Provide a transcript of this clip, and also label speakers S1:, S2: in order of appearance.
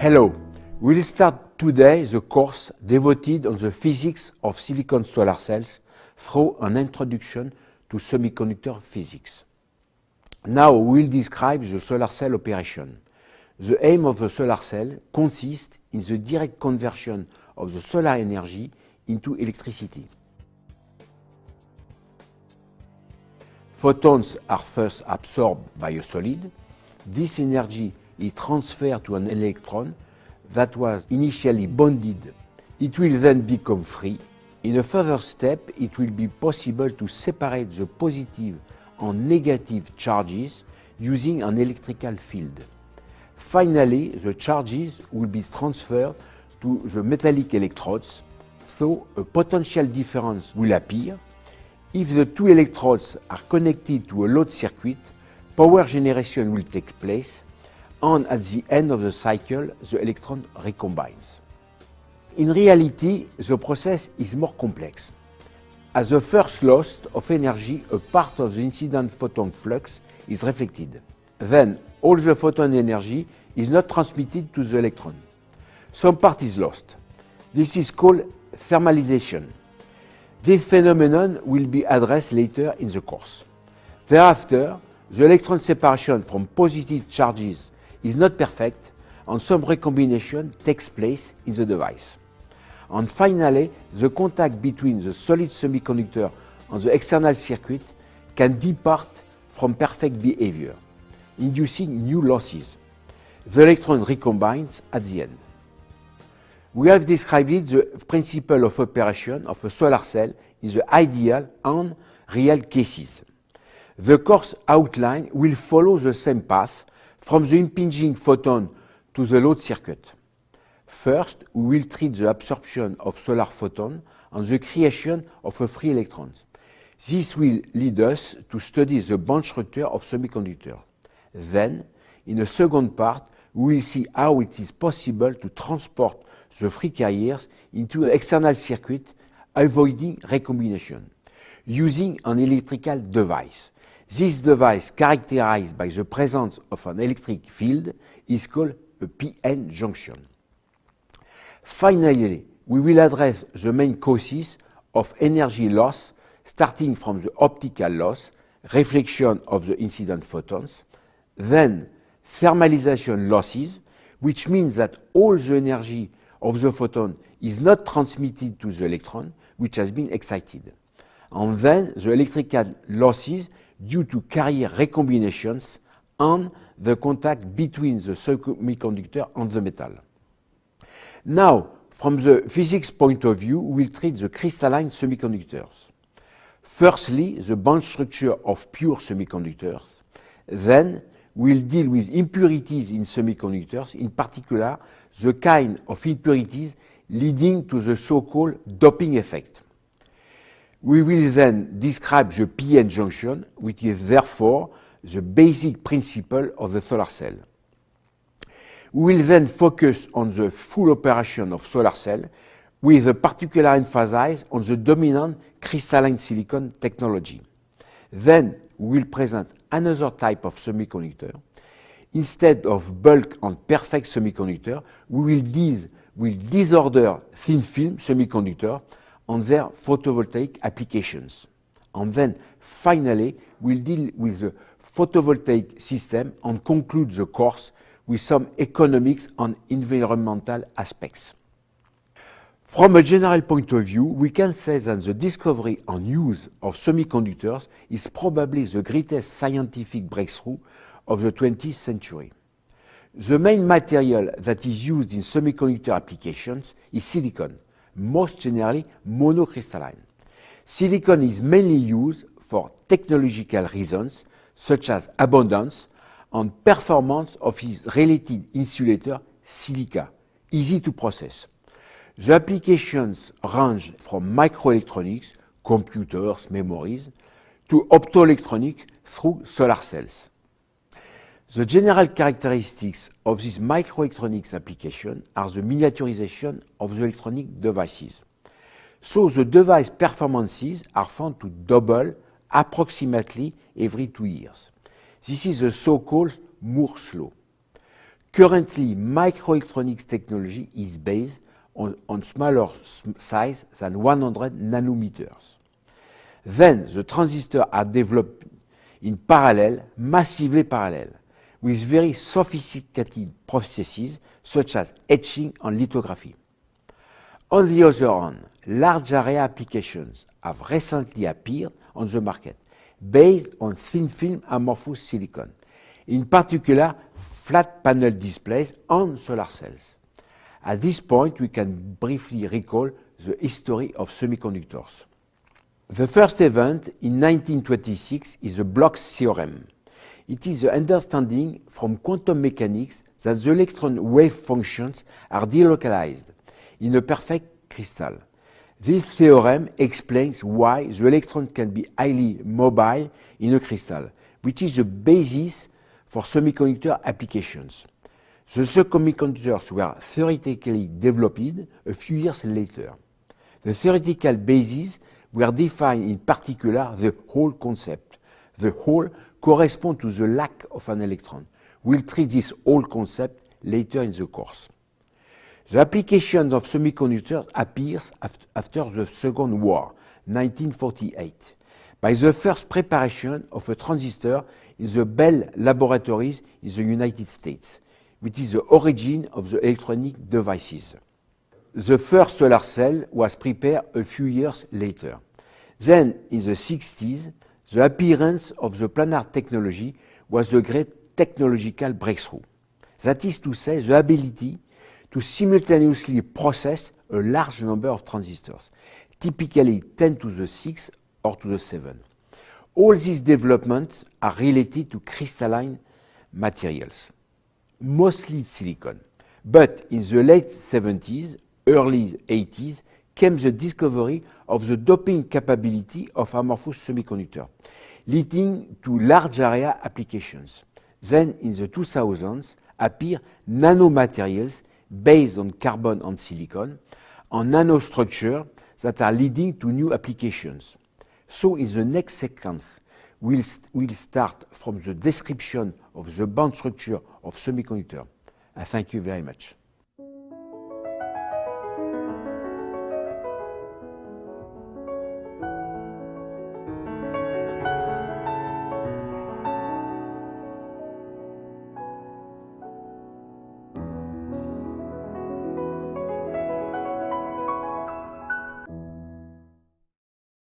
S1: Hello, we'll start today the course devoted on the physics of silicon solar cells through an introduction to semiconductor physics. Now we'll describe the solar cell operation. The aim of the solar cell consists in the direct conversion of the solar energy into electricity. Photons are first absorbed by a solid. This energy is transferred to an electron that was initially bonded. It will then become free. In a further step, it will be possible to separate the positive and negative charges using an electrical field. Finally, the charges will be transferred to the metallic electrodes, so a potential difference will appear. If the two electrodes are connected to a load circuit, power generation will take place, and at the end of the cycle, the electron recombines. In reality, the process is more complex. As the first loss of energy, a part of the incident photon flux is reflected. Then, all the photon energy is not transmitted to the electron. Some part is lost. This is called thermalization. This phenomenon will be addressed later in the course. Thereafter, the electron separation from positive charges is not perfect, and some recombination takes place in the device. And finally, the contact between the solid semiconductor and the external circuit can depart from perfect behavior, inducing new losses. The electron recombines at the end. We have described the principle of operation of a solar cell in the ideal and real cases. The course outline will follow the same path from the impinging photon to the load circuit. First, we will treat the absorption of solar photon and the creation of a free electron. This will lead us to study the bond structure of semiconductors. Then, in a second part, we will see how it is possible to transport the free carriers into the external circuit, avoiding recombination, using an electrical device. This device, characterized by the presence of an electric field, is called a p-n junction. Finally, we will address the main causes of energy loss, starting from the optical loss, reflection of the incident photons, then thermalization losses, which means that all the energy of the photon is not transmitted to the electron, which has been excited, and then the electrical losses due to carrier recombinations and the contact between the semiconductor and the metal. Now, from the physics point of view, we will treat the crystalline semiconductors. Firstly, the bond structure of pure semiconductors. Then, we'll deal with impurities in semiconductors, in particular, the kind of impurities leading to the so-called doping effect. We will then describe the p-n junction, which is therefore the basic principle of the solar cell. We will then focus on the full operation of solar cell with a particular emphasis on the dominant crystalline silicon technology. Then we will present another type of semiconductor. Instead of bulk and perfect semiconductor, we will disorder thin film semiconductor and their photovoltaic applications. And then finally, we'll deal with the photovoltaic system and conclude the course with some economics and environmental aspects. From a general point of view, we can say that the discovery and use of semiconductors is probably the greatest scientific breakthrough of the 20th century. The main material that is used in semiconductor applications is silicon, most generally monocrystalline. Silicon is mainly used for technological reasons such as abundance and performance of its related insulator silica, easy to process. The applications range from microelectronics, computers, memories, to optoelectronics through solar cells. The general characteristics of this microelectronics application are the miniaturization of the electronic devices. So the device performances are found to double approximately every 2 years. This is the so-called Moore's law. Currently, microelectronics technology is based on smaller size than 100 nanometers. Then the transistors are developed in parallel, massively parallel, with very sophisticated processes such as etching and lithography. On the other hand, large area applications have recently appeared on the market based on thin film amorphous silicon, in particular flat panel displays and solar cells. At this point, we can briefly recall the history of semiconductors. The first event in 1926 is the Bloch's theorem. It is the understanding from quantum mechanics that the electron wave functions are delocalized in a perfect crystal. This theorem explains why the electron can be highly mobile in a crystal, which is the basis for semiconductor applications. The semiconductors were theoretically developed a few years later. The theoretical bases were defined in particular the Hall concept. The Hall corresponds to the lack of an electron. We'll treat this Hall concept later in the course. The application of semiconductors appears after the Second War, 1948, by the first preparation of a transistor in the Bell laboratories in the United States, which is the origin of the electronic devices. The first solar cell was prepared a few years later. Then, in the 60s, the appearance of the planar technology was a great technological breakthrough. That is to say, the ability to simultaneously process a large number of transistors, typically 10 to the 6 or to the 7. All these developments are related to crystalline materials, mostly silicon. But in the late 70s, early 80s, came the discovery of the doping capability of amorphous semiconductors, leading to large area applications. Then, in the 2000s, appear nanomaterials based on carbon and silicon, and nanostructures that are leading to new applications. So, in the next sequence, we'll start from the description of the band structure of semiconductors. I thank you very much.